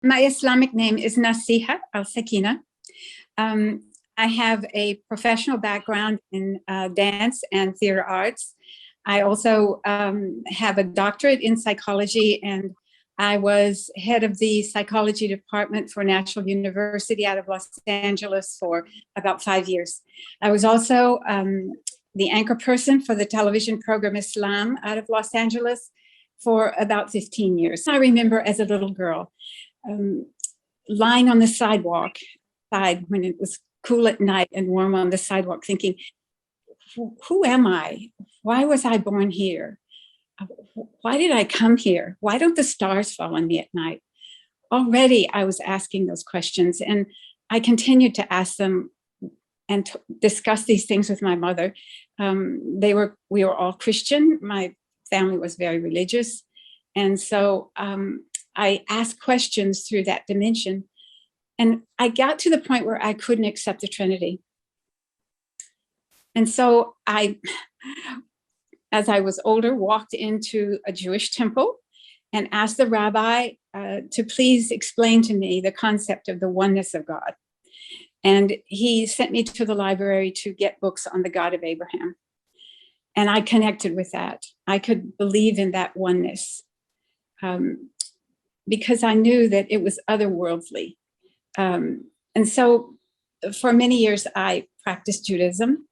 My Islamic name is Nasikha al-Sakina. I have a professional background in dance and theater arts. I also have a doctorate in psychology, and I was head of the psychology department for National University out of Los Angeles for about 5 years. I was also the anchor person for the television program Islam out of Los Angeles for about 15 years. I remember as a little girl, lying on the sidewalk when it was cool at night and warm on the sidewalk, thinking, who am I? Why was I born here? Why did I come here? Why don't the stars fall on me at night? Already I was asking those questions, and I continued to ask them and discuss these things with my mother. We were all Christian. My family was very religious. And so I asked questions through that dimension. And I got to the point where I couldn't accept the Trinity. And so as I was older, walked into a Jewish temple and asked the rabbi to please explain to me the concept of the oneness of God. And he sent me to the library to get books on the God of Abraham. And I connected with that. I could believe in that oneness because I knew that it was otherworldly. And so for many years, I practiced Judaism.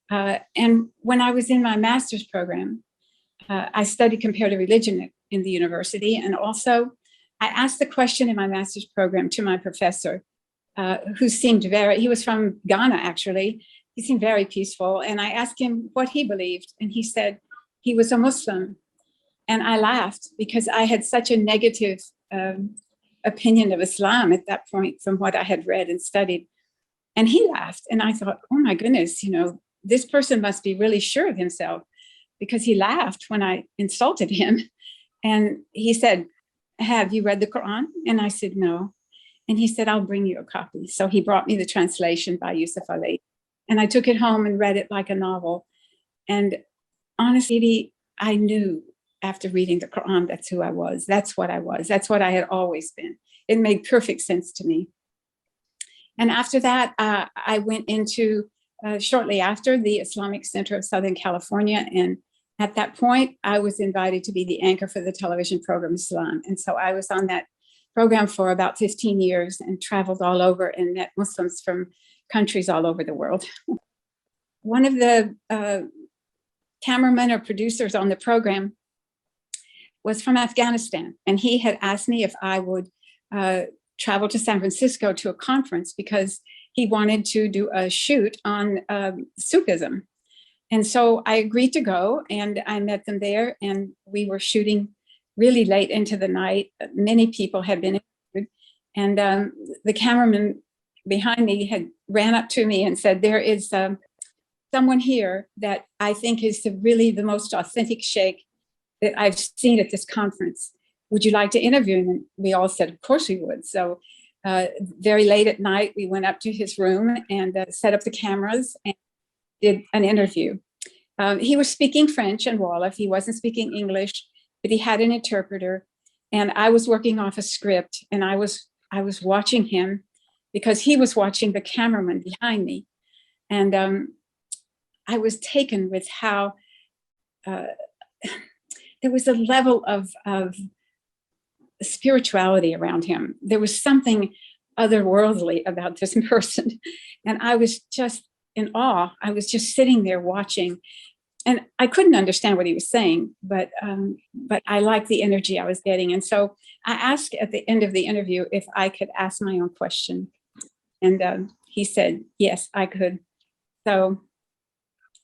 And when I was in my master's program, I studied comparative religion in the university. And also, I asked the question in my master's program to my professor, who seemed he was from Ghana, actually. He seemed very peaceful. And I asked him what he believed. And he said he was a Muslim. And I laughed because I had such a negative opinion of Islam at that point from what I had read and studied. And he laughed. And I thought, oh my goodness, this person must be really sure of himself, because he laughed when I insulted him. And he said, have you read the Quran? And I said, no. And he said, I'll bring you a copy. So he brought me the translation by Yusuf Ali. And I took it home and read it like a novel. And honestly, I knew after reading the Quran, that's who I was. That's what I was. That's what I had always been. It made perfect sense to me. And after that, I went into, shortly after, the Islamic Center of Southern California. And at that point, I was invited to be the anchor for the television program Islam. And so I was on that program for about 15 years and traveled all over and met Muslims from countries all over the world. One of the cameramen or producers on the program was from Afghanistan. And he had asked me if I would travel to San Francisco to a conference because he wanted to do a shoot on Sufism. And so I agreed to go, and I met them there, and we were shooting really late into the night. Many people had been interviewed, and the cameraman behind me had ran up to me and said, there is someone here that I think is really the most authentic sheikh that I've seen at this conference. Would you like to interview him? And we all said, of course we would. So very late at night, we went up to his room and set up the cameras and did an interview. He was speaking French and Wolof. He wasn't speaking English, but he had an interpreter. And I was working off a script, and I was watching him because he was watching the cameraman behind me. And I was taken with how there was a level of spirituality around him. There was something otherworldly about this person. And I was just in awe. I was just sitting there watching, and I couldn't understand what he was saying, but I liked the energy I was getting. And so I asked at the end of the interview if I could ask my own question. And he said, yes, I could. So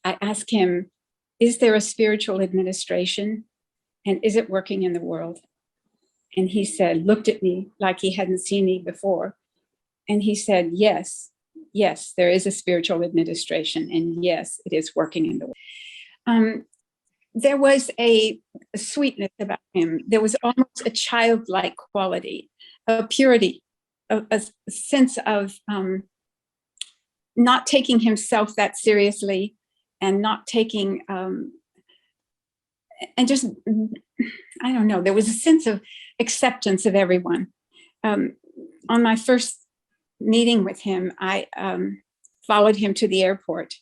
I asked him, is there a spiritual administration? And is it working in the world? And he said, looked at me like he hadn't seen me before. And he said, yes, there is a spiritual administration. And yes, it is working in the world. There was a sweetness about him. There was almost a childlike quality, a purity, a sense of not taking himself that seriously, and not taking, and just, I don't know, there was a sense of acceptance of everyone. on my first meeting with him, I followed him to the airport.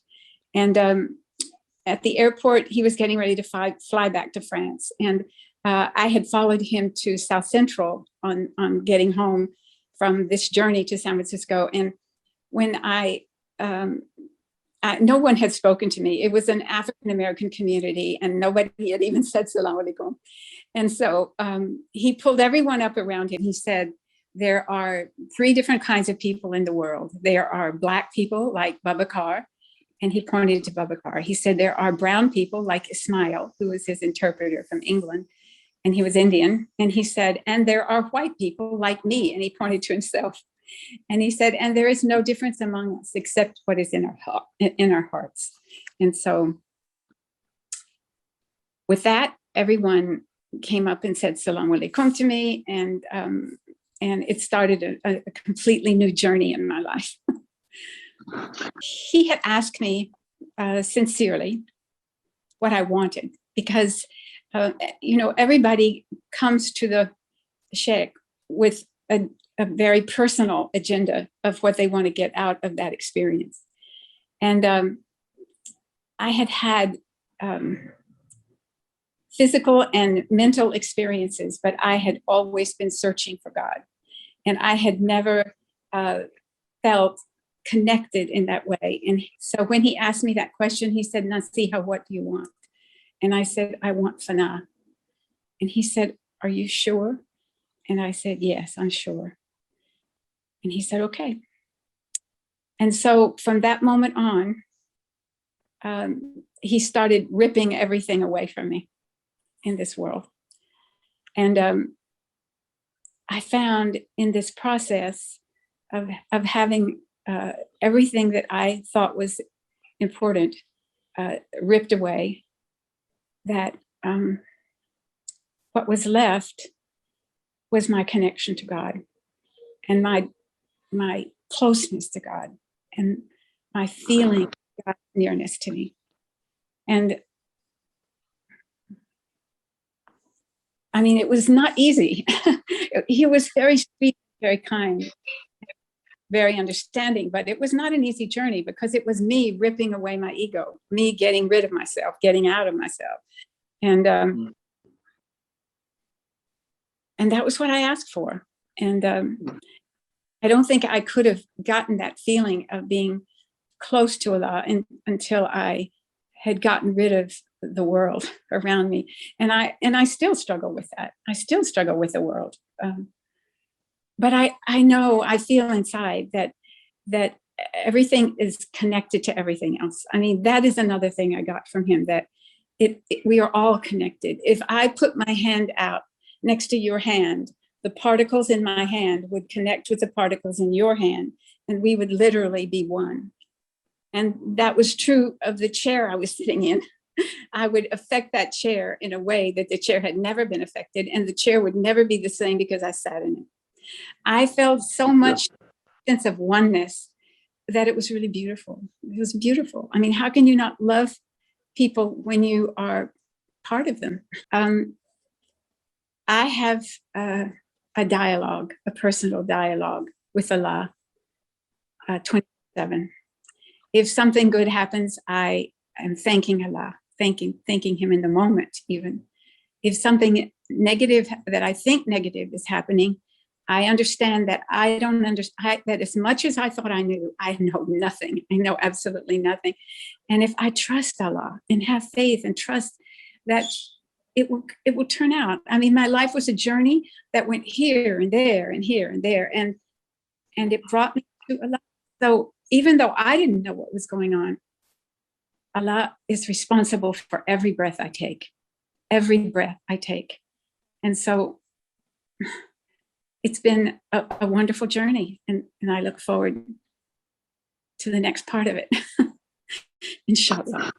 And at the airport, he was getting ready to fly back to France. And I had followed him to South Central on getting home from this journey to San Francisco. And when no one had spoken to me. It was an African-American community and nobody had even said salam alaikum. And so he pulled everyone up around him. He said, there are 3 different kinds of people in the world. There are Black people like Babacar, and he pointed to Babacar. He said, there are brown people like Ismail, who was his interpreter from England, and he was Indian. And he said, and there are white people like me, and he pointed to himself. And he said, and there is no difference among us except what is in our hearts. And so with that, everyone came up and said salam alaikum to me, and it started a completely new journey in my life. He had asked me sincerely what I wanted, because everybody comes to the Sheikh with a very personal agenda of what they want to get out of that experience. And I had physical and mental experiences, but I had always been searching for God. And I had never felt connected in that way. And so when he asked me that question, he said, Nasikha, what do you want? And I said, I want fana. And he said, are you sure? And I said, yes, I'm sure. And he said, okay. And so from that moment on, he started ripping everything away from me in this world. And I found in this process of having everything that I thought was important ripped away, that what was left was my connection to God and my closeness to God and my feeling of God's nearness to me. And I mean, it was not easy. He was very sweet, very kind, very understanding, but it was not an easy journey because it was me ripping away my ego, me getting rid of myself, getting out of myself. And that was what I asked for. And I don't think I could have gotten that feeling of being close to Allah until I had gotten rid of the world around me. And I still struggle with that. I still struggle with the world. But I know, I feel inside that everything is connected to everything else. I mean, that is another thing I got from him, that we are all connected. If I put my hand out next to your hand, the particles in my hand would connect with the particles in your hand, and we would literally be one. And that was true of the chair I was sitting in. I would affect that chair in a way that the chair had never been affected, and the chair would never be the same because I sat in it. I felt so much sense of oneness that it was really beautiful. It was beautiful. I mean, how can you not love people when you are part of them? I have a dialogue, a personal dialogue with Allah 24/7. If something good happens, I am thanking Allah, thanking him in the moment even. If something negative that I think negative is happening, I understand that I don't understand, that as much as I thought I knew, I know nothing. I know absolutely nothing. And if I trust Allah and have faith and trust that it will turn out. I mean, my life was a journey that went here and there and here and there. And it brought me to Allah. So even though I didn't know what was going on, Allah is responsible for every breath I take, every breath I take. And so it's been a wonderful journey, and I look forward to the next part of it, inshallah.